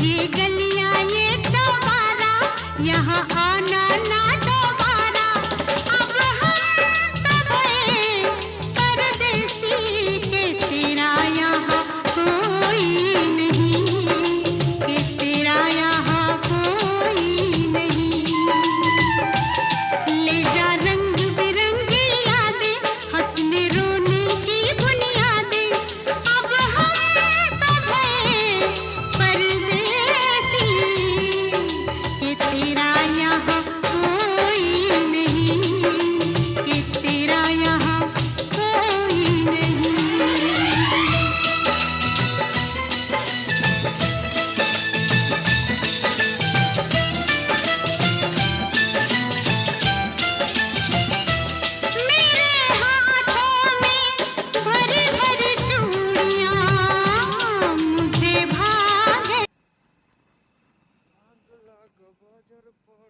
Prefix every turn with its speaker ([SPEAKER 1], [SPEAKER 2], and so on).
[SPEAKER 1] ये गलियां ये चौबारा, यहाँ आना ना दोबारा। अब हम तब आए परदेसी के तेरा यहाँ कोई नहीं, के तेरा यहाँ कोई नहीं। ले जा रंग बिरंगी यादें, हंसने रोने की बुनियादें। अब हम तब हैं परदेसी, कि तेरा यहाँ कोई नहीं, कि तेरा यहाँ कोई नहीं। मेरे हाथों में भरी भरी चूड़ियां, मुझे भागे।
[SPEAKER 2] आग लाग बाजार पर